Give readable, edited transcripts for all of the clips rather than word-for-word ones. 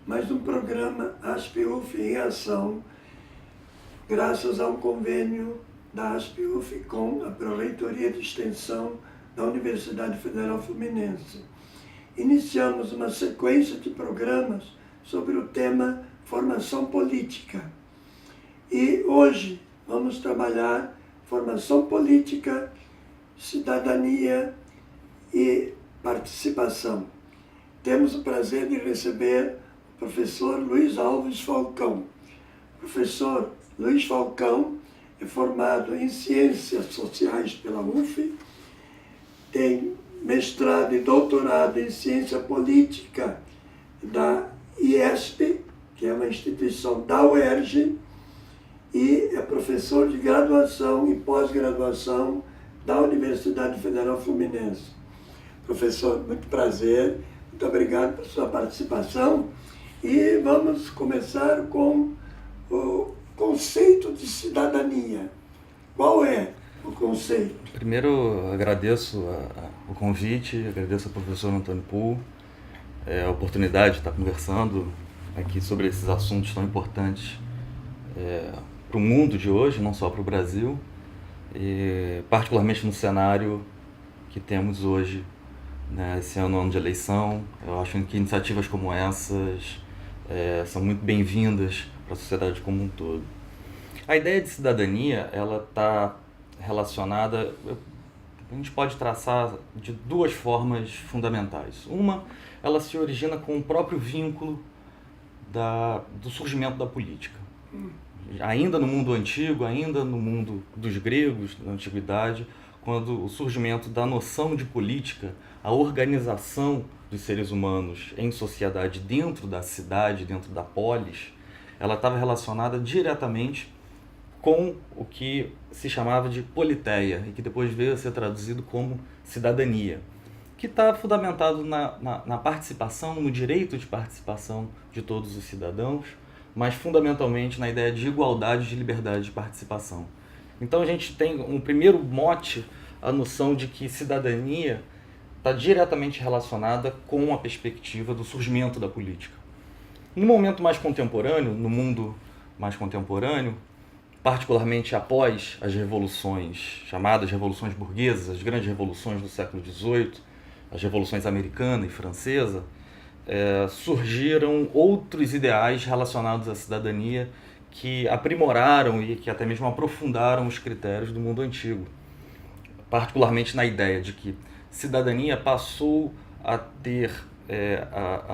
mais um programa ASP-UF em ação, graças a um convênio da ASP-UF com a Pró-Reitoria de Extensão da Universidade Federal Fluminense. Iniciamos uma sequência de programas sobre o tema formação política. E hoje vamos trabalhar formação política, cidadania e participação. Temos o prazer de receber o professor Luiz Alves Falcão. O professor Luiz Falcão é formado em Ciências Sociais pela UF, tem mestrado e doutorado em Ciência Política da IESP, que é uma instituição da UERJ, e é professor de graduação e pós-graduação da Universidade Federal Fluminense. Professor, muito prazer, muito obrigado por sua participação e vamos começar com o conceito de cidadania. Qual é o conceito? Primeiro, agradeço o convite, agradeço ao professor Antônio Pull, a oportunidade de estar conversando aqui sobre esses assuntos tão importantes para o mundo de hoje, não só para o Brasil, e particularmente no cenário que temos hoje, né, esse ano de eleição. Eu acho que iniciativas como essas são muito bem-vindas para a sociedade como um todo. A ideia de cidadania, ela está relacionada, a gente pode traçar de duas formas fundamentais. Uma, ela se origina com o próprio vínculo do surgimento da política. Ainda no mundo antigo, ainda no mundo dos gregos, da antiguidade, quando o surgimento da noção de política, a organização dos seres humanos em sociedade dentro da cidade, dentro da polis, ela estava relacionada diretamente com o que se chamava de politeia, e que depois veio a ser traduzido como cidadania, que está fundamentado na participação, no direito de participação de todos os cidadãos, mas fundamentalmente na ideia de igualdade, de liberdade de participação. Então a gente tem um primeiro mote, a noção de que cidadania está diretamente relacionada com a perspectiva do surgimento da política. No momento mais contemporâneo, no mundo mais contemporâneo, particularmente após as revoluções, chamadas revoluções burguesas, as grandes revoluções do século XVIII, as revoluções americana e francesa, surgiram outros ideais relacionados à cidadania que aprimoraram e que até mesmo aprofundaram os critérios do mundo antigo. Particularmente na ideia de que cidadania passou a ter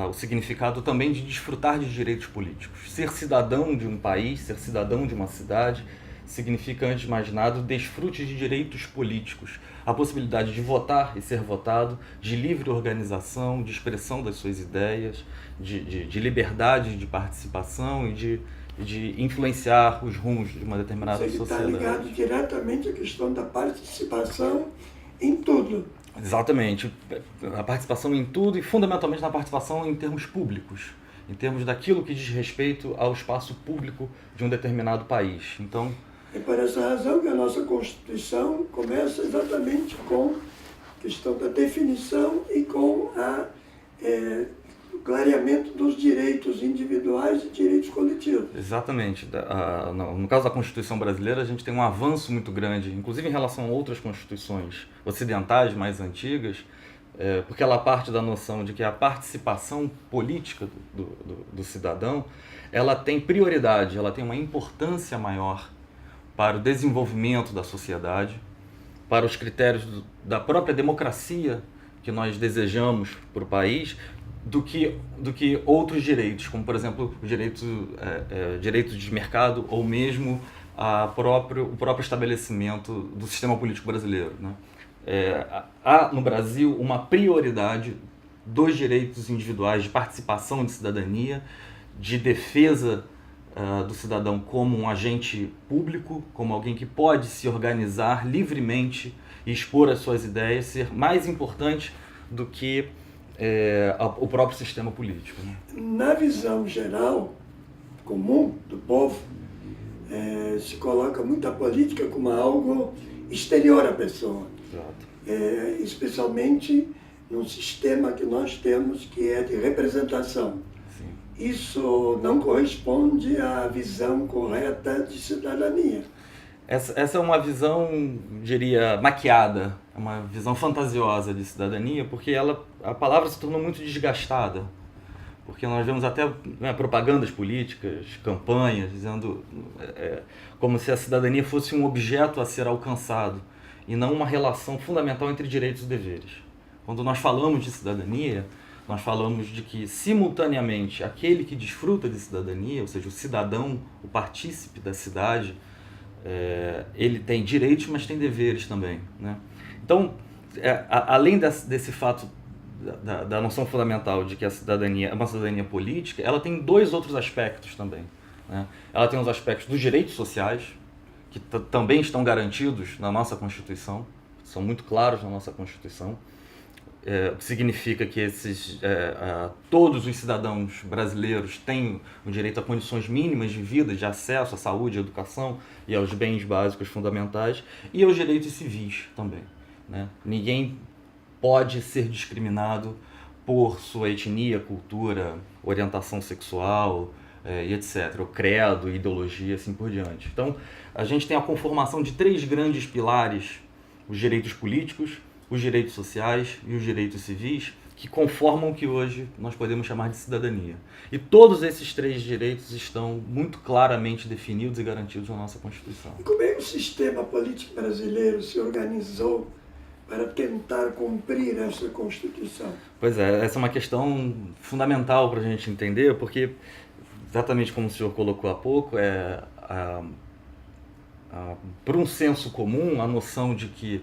o significado também de desfrutar de direitos políticos. Ser cidadão de um país, ser cidadão de uma cidade, significa, antes de mais nada, o desfrute de direitos políticos, a possibilidade de votar e ser votado, de livre organização, de expressão das suas ideias, de liberdade de participação e de influenciar os rumos de uma determinada sociedade. Está ligado diretamente à questão da participação em tudo. Exatamente, a participação em tudo e fundamentalmente na participação em termos públicos, em termos daquilo que diz respeito ao espaço público de um determinado país. Então, é por essa razão que a nossa Constituição começa exatamente com a questão da definição e com o clareamento dos direitos individuais e direitos coletivos. Exatamente. No caso da Constituição brasileira, a gente tem um avanço muito grande, inclusive em relação a outras constituições ocidentais mais antigas, porque ela parte da noção de que a participação política do cidadão, ela tem prioridade, ela tem uma importância maior para o desenvolvimento da sociedade, para os critérios da própria democracia que nós desejamos para o país, do que outros direitos, como, por exemplo, o direito de mercado ou mesmo o próprio estabelecimento do sistema político brasileiro, né? Há no Brasil uma prioridade dos direitos individuais de participação, de cidadania, de defesa do cidadão como um agente público, como alguém que pode se organizar livremente e expor as suas ideias, ser mais importante do que o próprio sistema político, né? Na visão geral, comum do povo, se coloca muito a política como algo exterior à pessoa. Exato. Especialmente num sistema que nós temos que é de representação. Sim. isso não corresponde à visão correta de cidadania. Essa é uma visão, diria, maquiada, é uma visão fantasiosa de cidadania, porque a palavra se tornou muito desgastada. Porque nós vemos até, né, propagandas políticas, campanhas, dizendo como se a cidadania fosse um objeto a ser alcançado e não uma relação fundamental entre direitos e deveres. Quando nós falamos de cidadania, nós falamos de que, simultaneamente, aquele que desfruta de cidadania, ou seja, o cidadão, o partícipe da cidade, ele tem direitos, mas tem deveres também, né? Então, além desse fato da noção fundamental de que a cidadania é uma cidadania política, ela tem dois outros aspectos também, né? Ela tem os aspectos dos direitos sociais, que também estão garantidos na nossa Constituição, são muito claros na nossa Constituição, o que significa que todos os cidadãos brasileiros têm o direito a condições mínimas de vida, de acesso à saúde, à educação e aos bens básicos fundamentais, e aos direitos civis também, né? Ninguém pode ser discriminado por sua etnia, cultura, orientação sexual, e etc., o credo, ideologia, assim por diante. Então, a gente tem a conformação de três grandes pilares: os direitos políticos, os direitos sociais e os direitos civis, que conformam o que hoje nós podemos chamar de cidadania. E todos esses três direitos estão muito claramente definidos e garantidos na nossa Constituição. E como é que o sistema político brasileiro se organizou para tentar cumprir essa Constituição? Pois é, essa é uma questão fundamental para a gente entender, porque, exatamente como o senhor colocou há pouco, por um senso comum, a noção de que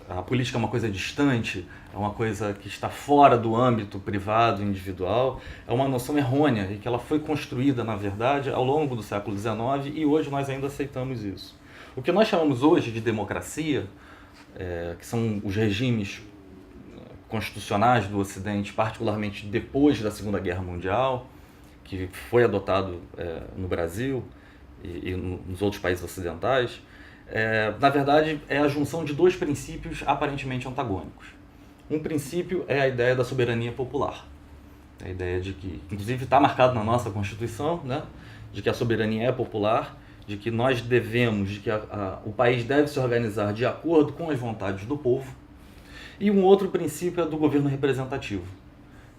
a política é uma coisa distante, é uma coisa que está fora do âmbito privado, individual, é uma noção errônea e que ela foi construída, na verdade, ao longo do século XIX, e hoje nós ainda aceitamos isso. O que nós chamamos hoje de democracia, que são os regimes constitucionais do Ocidente, particularmente depois da Segunda Guerra Mundial, que foi adotado no Brasil e nos outros países ocidentais, na verdade, é a junção de dois princípios aparentemente antagônicos. Um princípio é a ideia da soberania popular. A ideia de que, inclusive está marcado na nossa Constituição, né, de que a soberania é popular, de que nós devemos, de que o país deve se organizar de acordo com as vontades do povo. E um outro princípio é do governo representativo,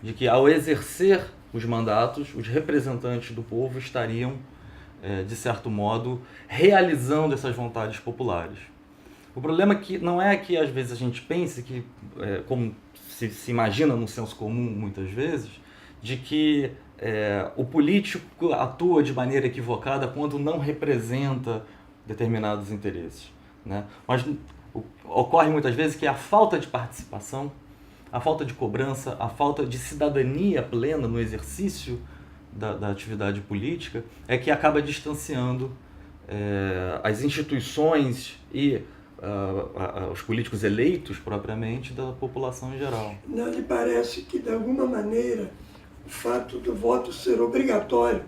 de que ao exercer os mandatos, os representantes do povo estariam, de certo modo, realizando essas vontades populares. O problema não é que às vezes a gente pense que, como se imagina no senso comum muitas vezes, de que o político atua de maneira equivocada quando não representa determinados interesses, né? Mas ocorre muitas vezes que a falta de participação, a falta de cobrança, a falta de cidadania plena no exercício da atividade política é que acaba distanciando as instituições e os políticos eleitos propriamente da população em geral. Não lhe parece que, de alguma maneira, o fato do voto ser obrigatório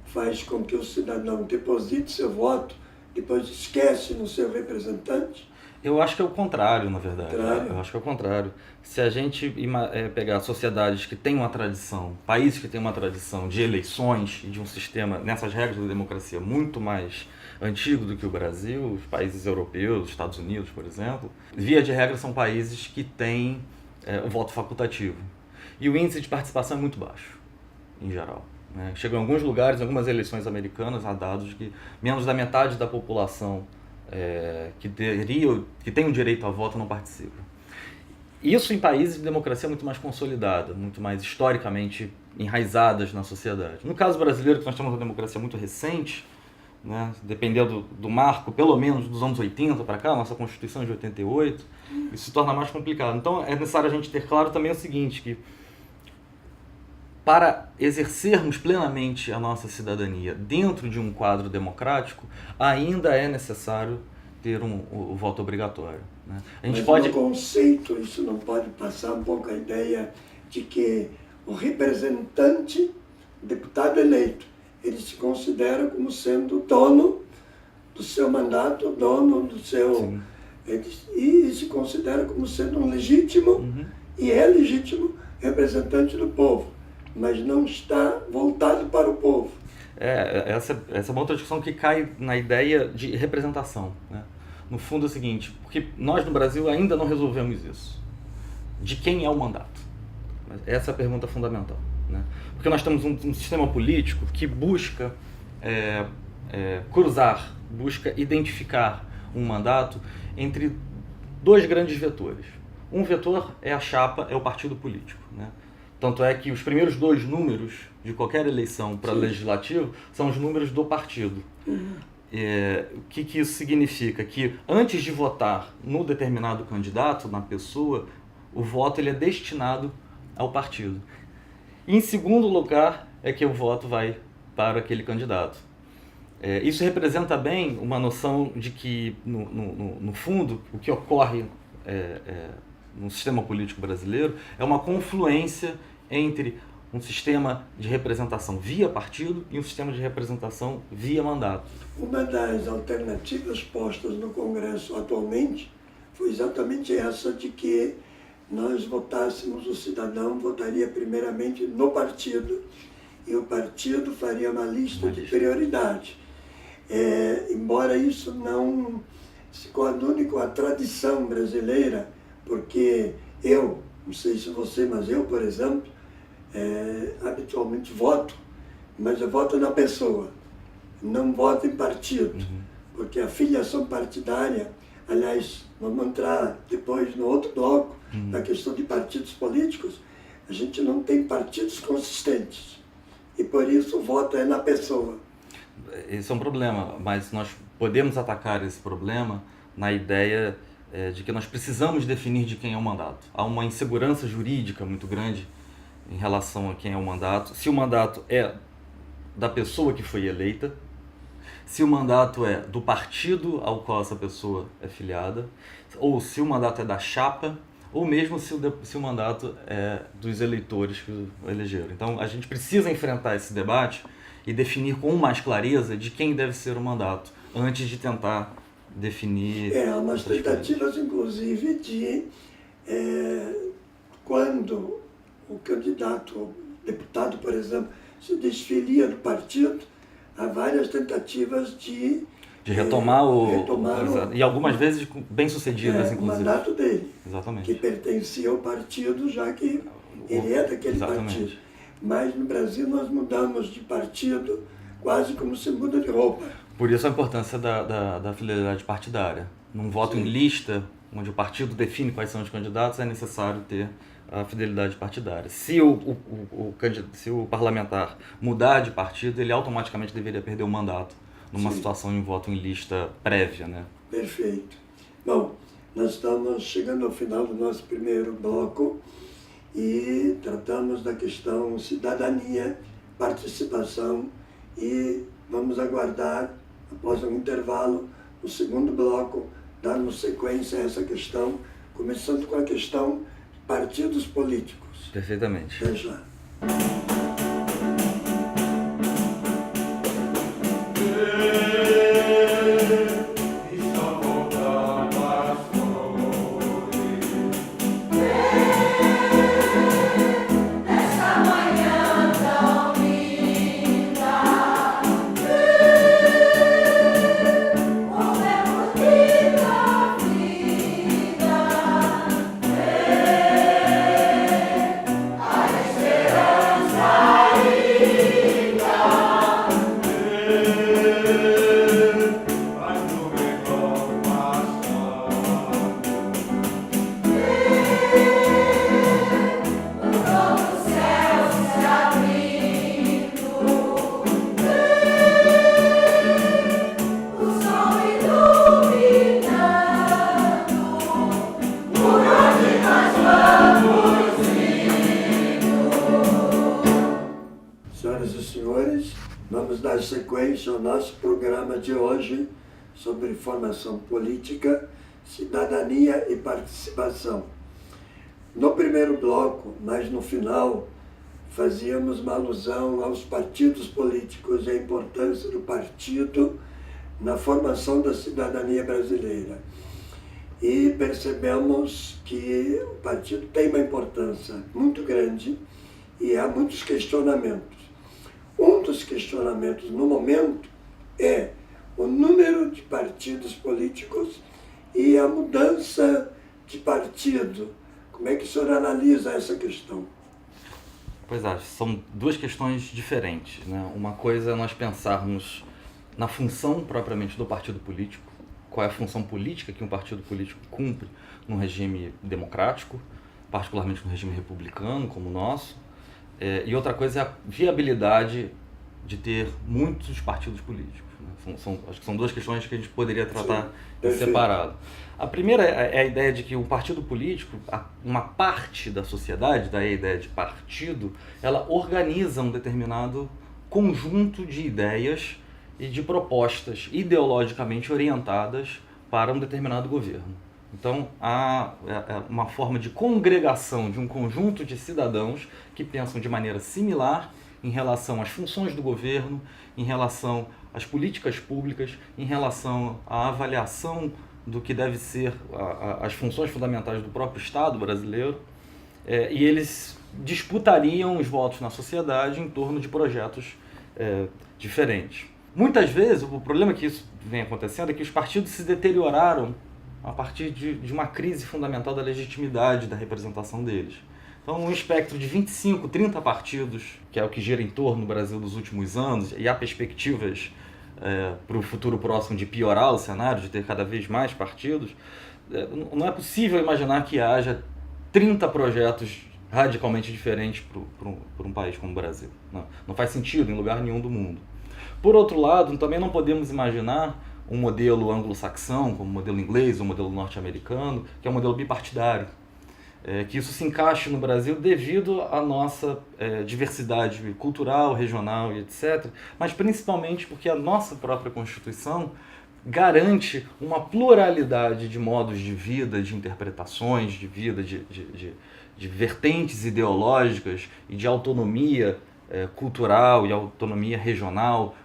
faz com que o cidadão deposite seu voto, depois esquece no seu representante? Eu acho que é o contrário, na verdade. Contrário? Eu acho que é o contrário. Se a gente pegar sociedades que têm uma tradição, países que têm uma tradição de eleições e de um sistema, nessas regras da democracia, muito mais antigo do que o Brasil, os países europeus, os Estados Unidos, por exemplo, via de regra são países que têm o voto facultativo. E o índice de participação é muito baixo, em geral, né? Chega em alguns lugares, em algumas eleições americanas, há dados de que menos da metade da população que tem o direito a voto não participa. Isso em países de democracia muito mais consolidada, muito mais historicamente enraizadas na sociedade. No caso brasileiro, que nós temos uma democracia muito recente, né, dependendo do marco, pelo menos dos anos 80 para cá, nossa Constituição é de 88, isso se torna mais complicado. Então é necessário a gente ter claro também o seguinte, que para exercermos plenamente a nossa cidadania dentro de um quadro democrático, ainda é necessário ter o voto obrigatório, né? A gente no conceito, isso não pode passar um pouco a ideia de que o representante, o deputado eleito, ele se considera como sendo dono do seu mandato, dono do seu... e se considera como sendo um legítimo, e é legítimo representante do povo. mas não está voltado para o povo. Essa é uma outra discussão que cai na ideia de representação, né? No fundo é o seguinte, porque nós no Brasil ainda não resolvemos isso. De quem é o mandato? Essa é a pergunta fundamental, né? Porque nós temos um sistema político que busca cruzar, busca identificar um mandato entre dois grandes vetores. Um vetor é a chapa, é o partido político, né? Tanto é que os primeiros dois números de qualquer eleição para legislativo são os números do partido. O que isso significa? Que antes de votar no determinado candidato, na pessoa, o voto ele é destinado ao partido. Em segundo lugar é que o voto vai para aquele candidato. Isso representa bem uma noção de que, no fundo, o que ocorre no sistema político brasileiro é uma confluência entre um sistema de representação via partido e um sistema de representação via mandato. Uma das alternativas postas no Congresso atualmente foi exatamente essa de que nós votássemos, o cidadão votaria primeiramente no partido e o partido faria uma lista de prioridade. Embora isso não se coadune com a tradição brasileira, porque eu, não sei se você, mas eu, por exemplo, habitualmente voto, mas eu voto na pessoa, não voto em partido, porque a filiação partidária, aliás, vamos entrar depois no outro bloco, na questão de partidos políticos, a gente não tem partidos consistentes, e por isso o voto é na pessoa. Esse é um problema, mas nós podemos atacar esse problema na ideia de que nós precisamos definir de quem é o mandato. Há uma insegurança jurídica muito grande em relação a quem é o mandato. Se o mandato é da pessoa que foi eleita, se o mandato é do partido ao qual essa pessoa é filiada, ou se o mandato é da chapa, ou mesmo se o mandato é dos eleitores que o elegeram. Então, a gente precisa enfrentar esse debate e definir com mais clareza de quem deve ser o mandato, antes de tentar definir... Há umas tentativas, inclusive, de quando o candidato, o deputado, por exemplo, se desfilia do partido, há várias tentativas de retomar e algumas vezes bem-sucedidas, inclusive. O mandato dele, exatamente, que pertencia ao partido, já que ele é daquele partido. Mas no Brasil nós mudamos de partido quase como se muda de roupa. Por isso a importância da fidelidade partidária. Num voto em lista, onde o partido define quais são os candidatos, é necessário ter a fidelidade partidária. Se o parlamentar mudar de partido, ele automaticamente deveria perder o mandato numa situação em voto em lista prévia, né? Perfeito. Bom, nós estamos chegando ao final do nosso primeiro bloco e tratamos da questão cidadania, participação e vamos aguardar, após um intervalo, o segundo bloco, darmos sequência a essa questão, começando com a questão partidos políticos. Perfeitamente. Até já. Senhoras e senhores, vamos dar sequência ao nosso programa de hoje sobre formação política, cidadania e participação. No primeiro bloco, mas no final, fazíamos uma alusão aos partidos políticos e a importância do partido na formação da cidadania brasileira. E percebemos que o partido tem uma importância muito grande e há muitos questionamentos. Um dos questionamentos no momento é o número de partidos políticos e a mudança de partido. Como é que o senhor analisa essa questão? Pois é, são duas questões diferentes, né? Uma coisa é nós pensarmos na função propriamente do partido político, qual é a função política que um partido político cumpre num regime democrático, particularmente no regime republicano como o nosso, e outra coisa é a viabilidade de ter muitos partidos políticos. Né? Acho que são duas questões que a gente poderia tratar em separado. A primeira é a ideia de que um partido político, uma parte da sociedade, daí a ideia de partido, ela organiza um determinado conjunto de ideias e de propostas ideologicamente orientadas para um determinado governo. Então, há uma forma de congregação de um conjunto de cidadãos que pensam de maneira similar em relação às funções do governo, em relação às políticas públicas, em relação à avaliação do que deve ser as funções fundamentais do próprio Estado brasileiro, e eles disputariam os votos na sociedade em torno de projetos diferentes. Muitas vezes, o problema que isso vem acontecendo é que os partidos se deterioraram a partir de uma crise fundamental da legitimidade da representação deles. Então, um espectro de 25, 30 partidos, que é o que gira em torno no Brasil dos últimos anos, e há perspectivas para o futuro próximo de piorar o cenário, de ter cada vez mais partidos, não é possível imaginar que haja 30 projetos radicalmente diferentes para um país como o Brasil. Não faz sentido em lugar nenhum do mundo. Por outro lado, também não podemos imaginar um modelo anglo-saxão, como o modelo inglês ou o modelo norte-americano, que é um modelo bipartidário. Que isso se encaixe no Brasil devido à nossa diversidade cultural, regional e etc., mas principalmente porque a nossa própria Constituição garante uma pluralidade de modos de vida, de interpretações de vida, de vertentes ideológicas e de autonomia cultural e autonomia regional,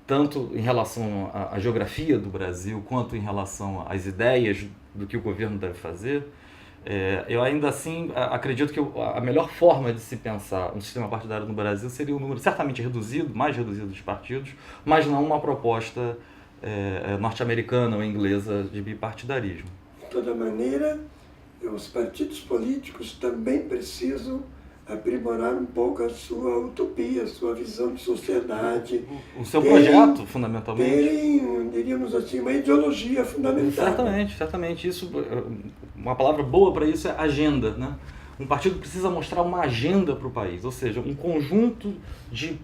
tanto em relação à geografia do Brasil, quanto em relação às ideias do que o governo deve fazer. Eu ainda assim acredito que a melhor forma de se pensar um sistema partidário no Brasil seria um número certamente reduzido, mais reduzido de partidos, mas não uma proposta norte-americana ou inglesa de bipartidarismo. De toda maneira, os partidos políticos também precisam aprimorar um pouco a sua utopia, a sua visão de sociedade. O seu projeto, fundamentalmente. Terem, diríamos assim, uma ideologia fundamental. Certamente. Isso, uma palavra boa para isso é agenda, né? Um partido precisa mostrar uma agenda para o país, ou seja, um conjunto de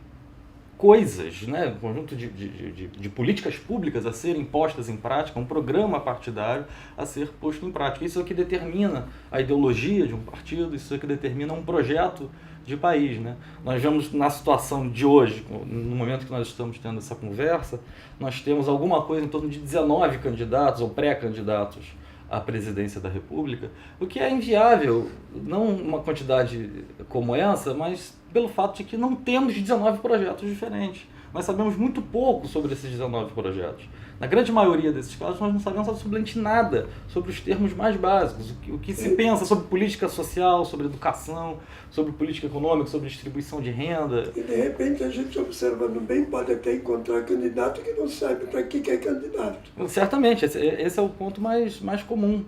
coisas, né? Um conjunto de políticas públicas a serem postas em prática, um programa partidário a ser posto em prática. Isso é o que determina a ideologia de um partido, isso é o que determina um projeto de país, né? Nós vemos na situação de hoje, no momento que nós estamos tendo essa conversa, nós temos alguma coisa em torno de 19 candidatos ou pré-candidatos à presidência da República, o que é inviável, não uma quantidade como essa, mas pelo fato de que não temos 19 projetos diferentes. Nós sabemos muito pouco sobre esses 19 projetos. Na grande maioria desses casos, nós não sabemos absolutamente nada sobre os termos mais básicos, o que se pensa sobre política social, sobre educação, sobre política econômica, sobre distribuição de renda. E de repente a gente, observando bem, pode até encontrar candidato que não sabe para que é candidato. Certamente, esse é o ponto mais comum.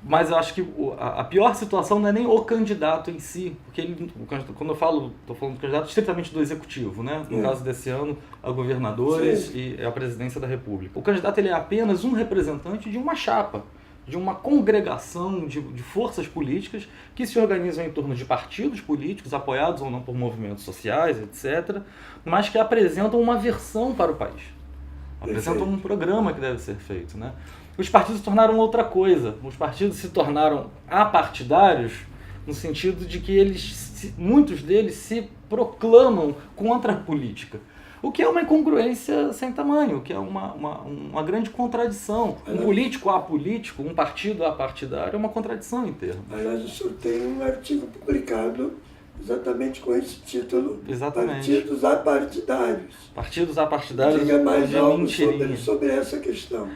Mas eu acho que a pior situação não é nem o candidato em si, porque quando eu estou falando do candidato estritamente do executivo, né? No caso desse ano, a governadores e a presidência da República. O candidato ele é apenas um representante de uma chapa, de uma congregação de forças políticas que se organizam em torno de partidos políticos, apoiados ou não por movimentos sociais, etc., mas que apresentam uma versão para o país. Apresentam um programa que deve ser feito, né? Os partidos se tornaram outra coisa. Os partidos se tornaram apartidários no sentido de que muitos deles se proclamam contra a política. O que é uma incongruência sem tamanho, o que é uma grande contradição. Um político apolítico, um partido apartidário é uma contradição em termos. Aliás, o senhor tem um artigo publicado exatamente com esse título. Exatamente. Partidos apartidários. Partidos apartidários. Diga mais algo sobre essa questão.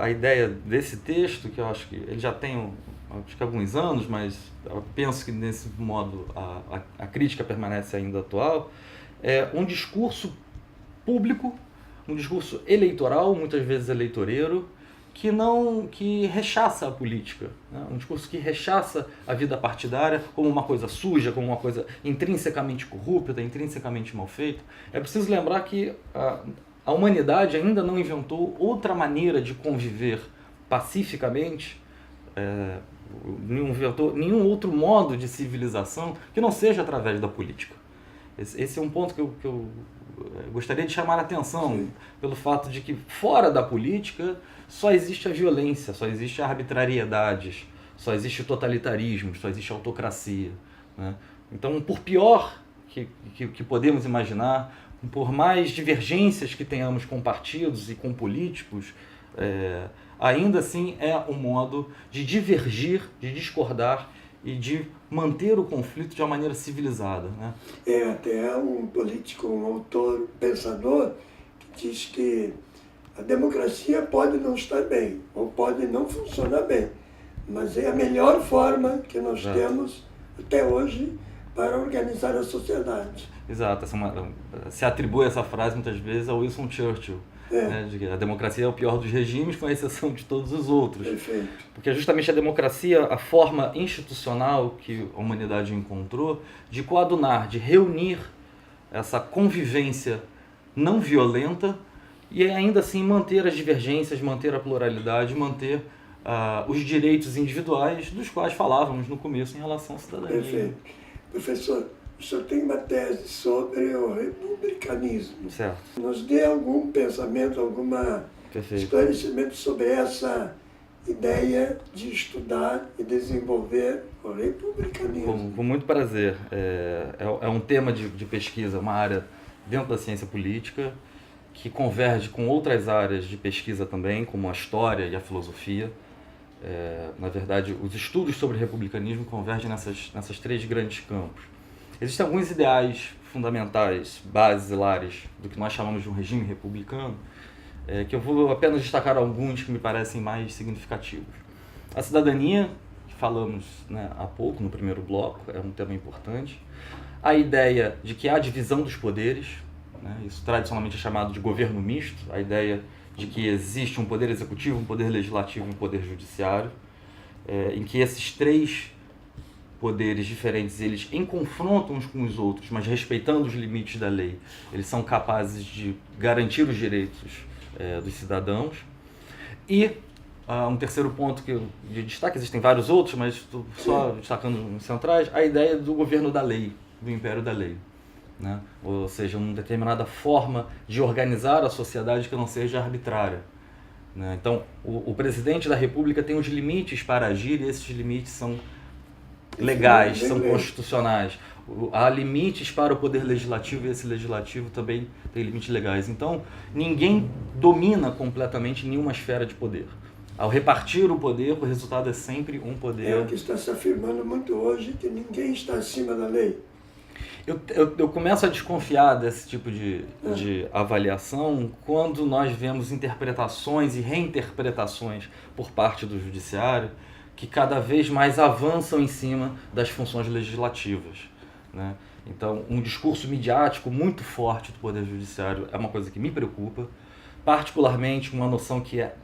A ideia desse texto, que eu acho que ele já tem acho que alguns anos, mas eu penso que nesse modo a crítica permanece ainda atual, é um discurso público, um discurso eleitoral, muitas vezes eleitoreiro, que rechaça a política, né? Um discurso que rechaça a vida partidária como uma coisa suja, como uma coisa intrinsecamente corrupta, intrinsecamente mal feita. É preciso lembrar que a humanidade ainda não inventou outra maneira de conviver pacificamente, não inventou nenhum outro modo de civilização que não seja através da política. Esse é um ponto que eu gostaria de chamar a atenção. Sim. Pelo fato de que fora da política só existe a violência, só existe a arbitrariedade, só existe o totalitarismo, só existe a autocracia, né? Então, por pior que podemos imaginar, por mais divergências que tenhamos com partidos e com políticos, ainda assim é um modo de divergir, de discordar e de manter o conflito de uma maneira civilizada, né? Até um político, um autor, um pensador, que diz que a democracia pode não estar bem, ou pode não funcionar bem, mas é a melhor forma que nós temos até hoje para organizar a sociedade. Exato. Se atribui essa frase muitas vezes ao Winston Churchill. Né, de que a democracia é o pior dos regimes, com exceção de todos os outros. Perfeito. Porque justamente a democracia, a forma institucional que a humanidade encontrou de coadunar, de reunir essa convivência não violenta e ainda assim manter as divergências, manter a pluralidade, manter os direitos individuais dos quais falávamos no começo em relação à cidadania. Perfeito. Professor, o senhor tem uma tese sobre o republicanismo. Certo. Nos dê algum pensamento, algum esclarecimento sobre essa ideia de estudar e desenvolver o republicanismo. Com muito prazer. É um tema de pesquisa, uma área dentro da ciência política que converge com outras áreas de pesquisa também, como a história e a filosofia. Na verdade, os estudos sobre republicanismo convergem nessas três grandes campos. Existem alguns ideais fundamentais, basilares, do que nós chamamos de um regime republicano, que eu vou apenas destacar alguns que me parecem mais significativos. A cidadania, que falamos, né, há pouco, no primeiro bloco, é um tema importante. A ideia de que há divisão dos poderes, né, isso tradicionalmente é chamado de governo misto, a ideia de que existe um poder executivo, um poder legislativo e um poder judiciário, em que esses três poderes diferentes, eles em confronto uns com os outros, mas respeitando os limites da lei, eles são capazes de garantir os direitos dos cidadãos. E um terceiro ponto que eu de destaque, existem vários outros, mas estou só destacando os centrais, a ideia do governo da lei, do império da lei, né? Ou seja, uma determinada forma de organizar a sociedade que não seja arbitrária, né? Então, o presidente da República tem os limites para agir e esses limites são legais, são constitucionais. Há limites para o poder legislativo e esse legislativo também tem limites legais. Então, ninguém domina completamente nenhuma esfera de poder. Ao repartir o poder, o resultado é sempre um poder... É o que está se afirmando muito hoje, que ninguém está acima da lei. Eu começo a desconfiar desse tipo de avaliação quando nós vemos interpretações e reinterpretações por parte do judiciário que cada vez mais avançam em cima das funções legislativas, né? Então, um discurso midiático muito forte do Poder Judiciário é uma coisa que me preocupa, particularmente uma noção que é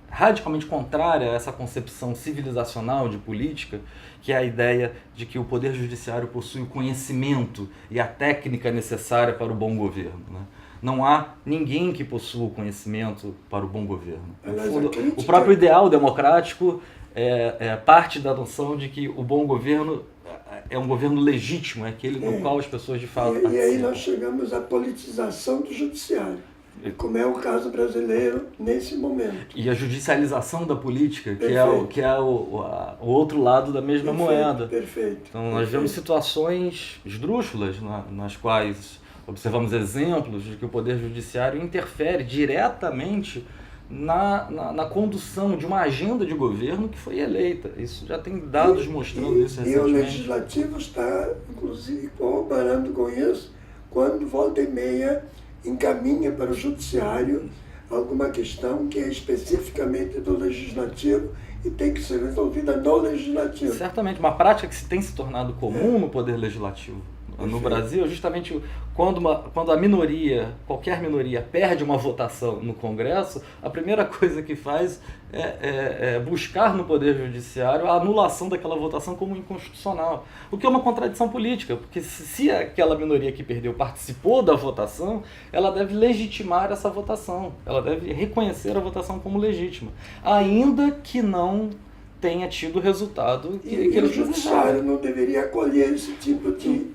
radicalmente contrária a essa concepção civilizacional de política, que é a ideia de que o Poder Judiciário possui o conhecimento e a técnica necessária para o bom governo, né? Não há ninguém que possua o conhecimento para o bom governo. No fundo, o próprio ideal democrático é parte da noção de que o bom governo é um governo legítimo, é aquele no qual as pessoas de fato participam. E aí nós chegamos à politização do judiciário, como é o caso brasileiro nesse momento. E a judicialização da política, que é o outro lado da mesma moeda. Perfeito. Então nós vemos situações esdrúxulas nas quais observamos exemplos de que o Poder Judiciário interfere diretamente na condução de uma agenda de governo que foi eleita. Isso já tem dados mostrando isso recentemente. E o Legislativo está, inclusive, cooperando com isso, quando volta e meia encaminha para o Judiciário alguma questão que é especificamente do Legislativo e tem que ser resolvida no Legislativo. Certamente, uma prática que tem se tornado comum no Poder Legislativo. No Brasil, justamente quando a minoria, qualquer minoria, perde uma votação no Congresso, a primeira coisa que faz é buscar no Poder Judiciário a anulação daquela votação como inconstitucional. O que é uma contradição política, porque se aquela minoria que perdeu participou da votação, ela deve legitimar essa votação, ela deve reconhecer a votação como legítima, ainda que não tenha tido o resultado que o Judiciário não deveria acolher esse tipo de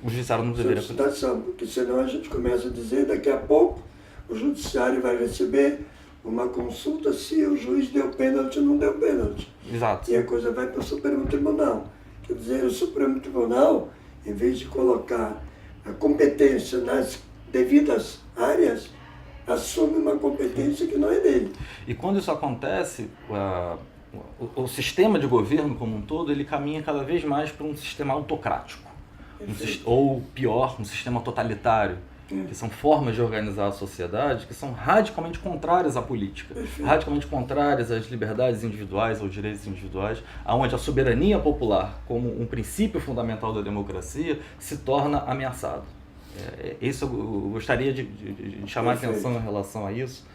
solicitação, porque senão a gente começa a dizer, daqui a pouco o Judiciário vai receber uma consulta se o juiz deu pênalti ou não deu pênalti. Exato. E a coisa vai para o Supremo Tribunal. Quer dizer, o Supremo Tribunal, em vez de colocar a competência nas devidas áreas, assume uma competência que não é dele. E quando isso acontece, o sistema de governo como um todo, ele caminha cada vez mais para um sistema autocrático, ou pior, um sistema totalitário, que são formas de organizar a sociedade que são radicalmente contrárias à política, radicalmente contrárias às liberdades individuais, aos direitos individuais, onde a soberania popular, como um princípio fundamental da democracia, se torna ameaçado. Isso eu gostaria de chamar a atenção em relação a isso,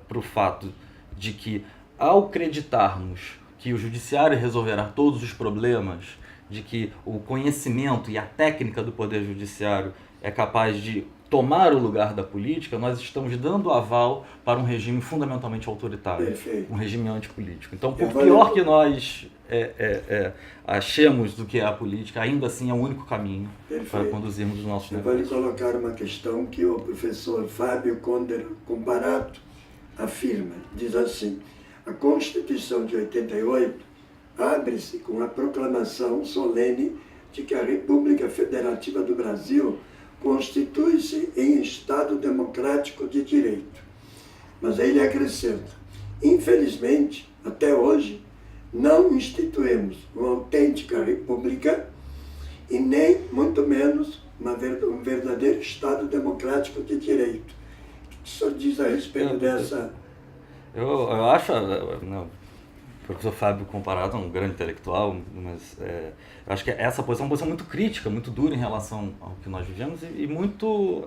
para o fato de que, ao acreditarmos que o judiciário resolverá todos os problemas, de que o conhecimento e a técnica do poder judiciário é capaz de tomar o lugar da política, nós estamos dando aval para um regime fundamentalmente autoritário, um regime antipolítico. Então, por pior que nós achemos do que é a política, ainda assim é o único caminho para conduzirmos os nossos negócios. Eu vou lhe colocar uma questão que o professor Fábio Conder Comparato afirma, diz assim: a Constituição de 88 abre-se com a proclamação solene de que a República Federativa do Brasil constitui-se em Estado democrático de direito. Mas aí ele acrescenta: infelizmente, até hoje, não instituímos uma autêntica república e nem, muito menos, um verdadeiro Estado democrático de direito. O que o senhor diz a respeito dessa... Eu acho, o professor Fábio Comparato é um grande intelectual, mas eu acho que essa posição é uma posição muito crítica, muito dura em relação ao que nós vivemos e muito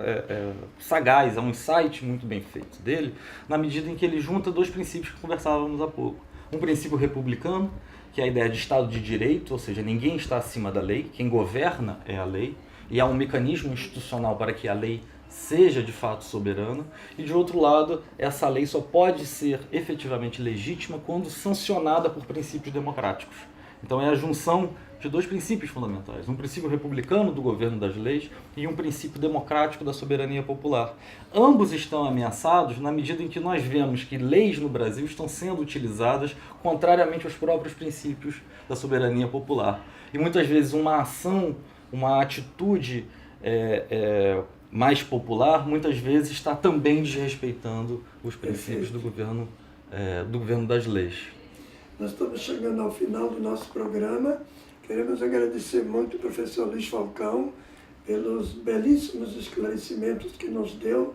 sagaz, é um insight muito bem feito dele, na medida em que ele junta dois princípios que conversávamos há pouco. Um princípio republicano, que é a ideia de Estado de Direito, ou seja, ninguém está acima da lei, quem governa é a lei, e há um mecanismo institucional para que a lei seja de fato soberana, e de outro lado, essa lei só pode ser efetivamente legítima quando sancionada por princípios democráticos. Então é a junção de dois princípios fundamentais, um princípio republicano do governo das leis e um princípio democrático da soberania popular. Ambos estão ameaçados na medida em que nós vemos que leis no Brasil estão sendo utilizadas contrariamente aos próprios princípios da soberania popular. E muitas vezes uma ação, uma atitude mais popular, muitas vezes está também desrespeitando os princípios do governo das leis. Nós estamos chegando ao final do nosso programa. Queremos agradecer muito ao professor Luiz Falcão pelos belíssimos esclarecimentos que nos deu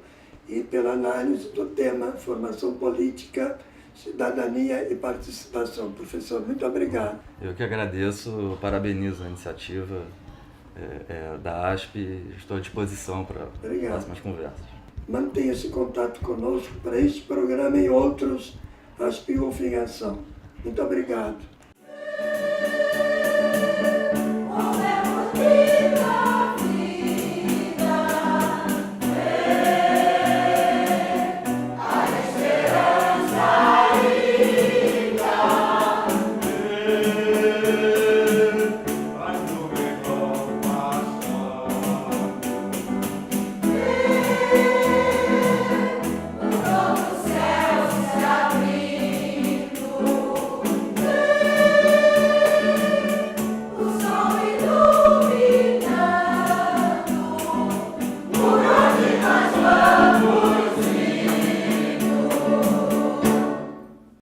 e pela análise do tema formação política, cidadania e participação. Professor, muito obrigado. Eu que agradeço, parabenizo a iniciativa da ASP, estou à disposição para próximas conversas. Mantenha esse contato conosco para este programa e outros ASP UF em Ação. Muito obrigado.